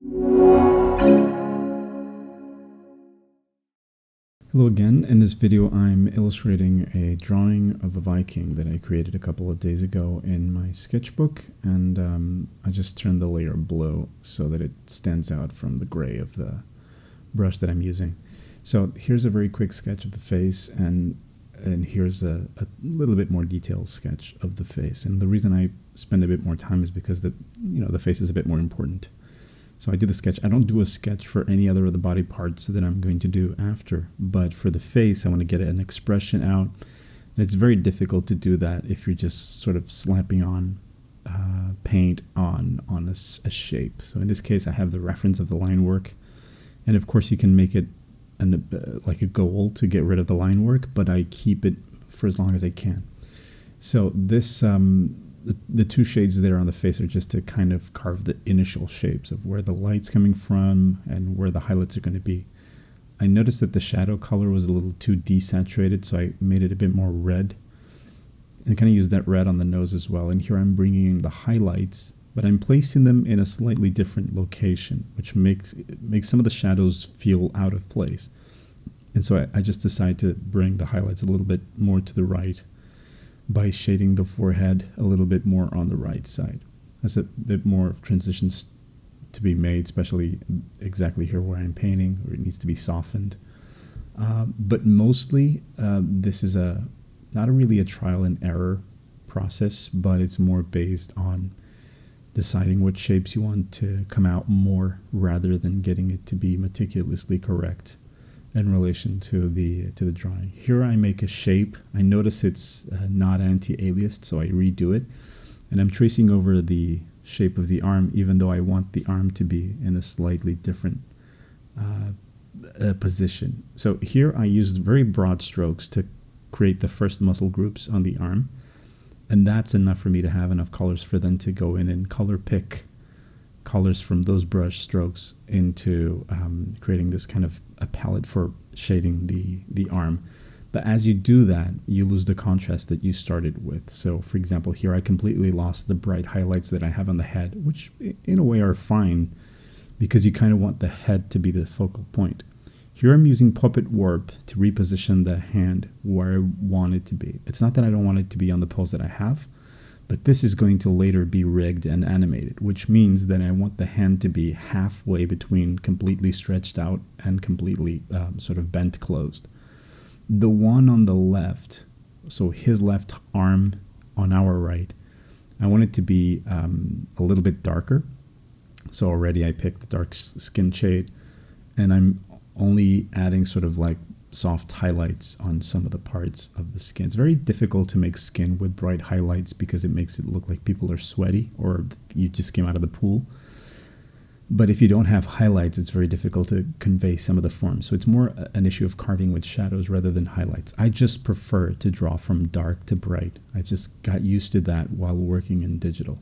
Hello again. In this video I'm illustrating a drawing of a Viking that I created a couple of days ago in my sketchbook, and I just turned the layer blue so that it stands out from the gray of the brush that I'm using. So here's a very quick sketch of the face, and here's a little bit more detailed sketch of the face. And the reason I spend a bit more time is because the face is a bit more important. So I do the sketch. I don't do a sketch for any other of the body parts that I'm going to do after, but for the face, I want to get an expression out. And it's very difficult to do that if you're just sort of slapping on paint on a shape. So in this case, I have the reference of the line work. And of course, you can make it like a goal to get rid of the line work, but I keep it for as long as I can. So this the two shades there on the face are just to kind of carve the initial shapes of where the light's coming from and where the highlights are going to be. I noticed that the shadow color was a little too desaturated, so I made it a bit more red and kind of used that red on the nose as well. And here I'm bringing in the highlights, but I'm placing them in a slightly different location, which makes some of the shadows feel out of place. And so I just decided to bring the highlights a little bit more to the right by shading the forehead a little bit more on the right side. There's a bit more of transitions to be made, especially exactly here where I'm painting, where it needs to be softened. But mostly, this is not really a trial and error process, but it's more based on deciding what shapes you want to come out more rather than getting it to be meticulously correct in relation to the drawing. Here I make a shape. I notice it's not anti-aliased, so I redo it, and I'm tracing over the shape of the arm, even though I want the arm to be in a slightly different position. So here I use very broad strokes to create the first muscle groups on the arm, and that's enough for me to have enough colors for them to go in and color pick colors from those brush strokes into creating this kind of a palette for shading the arm. But as you do that, you lose the contrast that you started with. So for example, here I completely lost the bright highlights that I have on the head, which in a way are fine because you kind of want the head to be the focal point. Here I'm using Puppet Warp to reposition the hand where I want it to be. It's not that I don't want it to be on the pose that I have, but this is going to later be rigged and animated, which means that I want the hand to be halfway between completely stretched out and completely sort of bent closed. The one on the left, so his left arm on our right, I want it to be a little bit darker. So already I picked the dark skin shade, and I'm only adding sort of like soft highlights on some of the parts of the skin. It's very difficult to make skin with bright highlights because it makes it look like people are sweaty or you just came out of the pool. But if you don't have highlights, it's very difficult to convey some of the forms. So it's more an issue of carving with shadows rather than highlights. I just prefer to draw from dark to bright. I just got used to that while working in digital.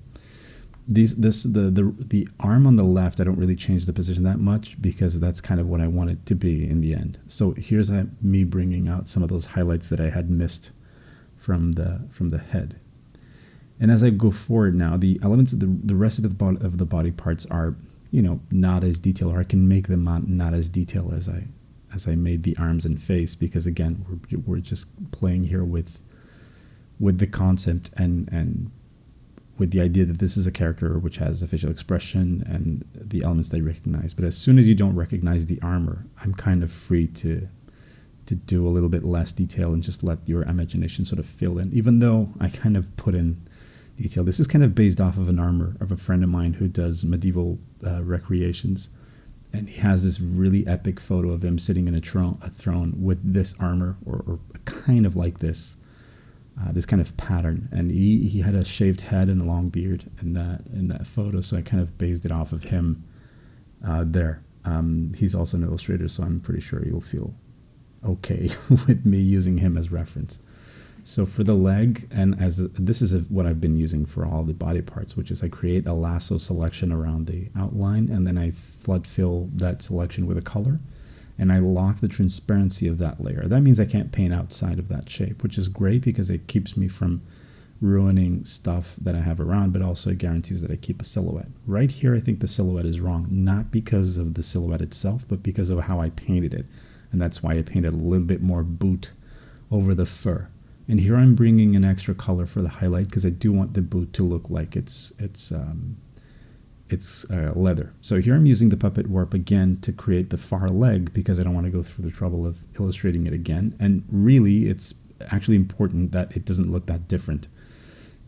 The arm on the left, I don't really change the position that much because that's kind of what I want it to be in the end. So here's me bringing out some of those highlights that I had missed from the head. And as I go forward now, the elements of the rest of the body parts are, not as detailed, or I can make them not as detailed as I made the arms and face, because again, we're just playing here with the concept and with the idea that this is a character which has a facial expression and the elements they recognize. But as soon as you don't recognize the armor, I'm kind of free to do a little bit less detail and just let your imagination sort of fill in, even though I kind of put in detail. This is kind of based off of an armor of a friend of mine who does medieval recreations. And he has this really epic photo of him sitting in a throne with this armor, or kind of like this kind of pattern, and he had a shaved head and a long beard in that photo, so I kind of based it off of him there. He's also an illustrator, so I'm pretty sure you'll feel okay with me using him as reference. So for the leg, and this is what I've been using for all the body parts, which is I create a lasso selection around the outline, and then I flood fill that selection with a color, and I lock the transparency of that layer. That means I can't paint outside of that shape, which is great because it keeps me from ruining stuff that I have around, but also it guarantees that I keep a silhouette. Right here, I think the silhouette is wrong, not because of the silhouette itself, but because of how I painted it. And that's why I painted a little bit more boot over the fur. And here I'm bringing an extra color for the highlight because I do want the boot to look like it's leather. So here I'm using the puppet warp again to create the far leg because I don't want to go through the trouble of illustrating it again. And really, it's actually important that it doesn't look that different.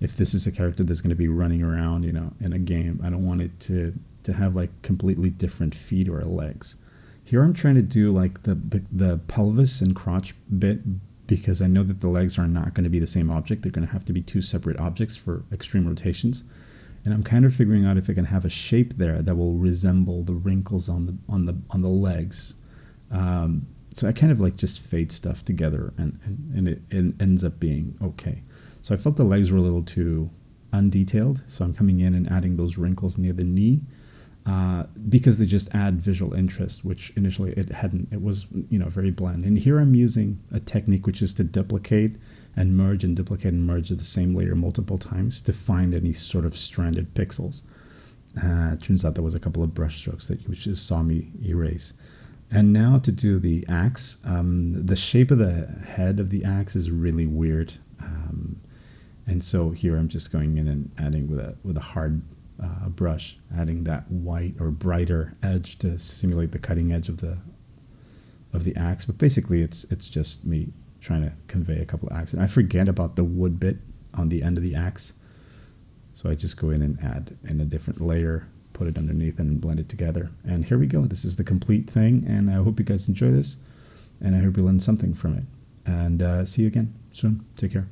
If this is a character that's going to be running around, you know, in a game, I don't want it to have like completely different feet or legs. Here I'm trying to do like the pelvis and crotch bit because I know that the legs are not going to be the same object. They're going to have to be two separate objects for extreme rotations. And I'm kind of figuring out if I can have a shape there that will resemble the wrinkles on the legs. So I kind of like just fade stuff together, and it ends up being okay. So I felt the legs were a little too undetailed, so I'm coming in and adding those wrinkles near the knee because they just add visual interest, which initially it hadn't. It was, you know, very bland. And here I'm using a technique which is to duplicate and merge and duplicate and merge the same layer multiple times to find any sort of stranded pixels. It turns out there was a couple of brush strokes which just saw me erase. And now to do the axe, the shape of the head of the axe is really weird. And so here I'm just going in and adding with a hard brush, adding that white or brighter edge to simulate the cutting edge of the axe. But basically it's just me trying to convey a couple of axes. And I forget about the wood bit on the end of the axe. So I just go in and add in a different layer, put it underneath and blend it together. And here we go. This is the complete thing. And I hope you guys enjoy this. And I hope you learned something from it. And see you again soon. Take care.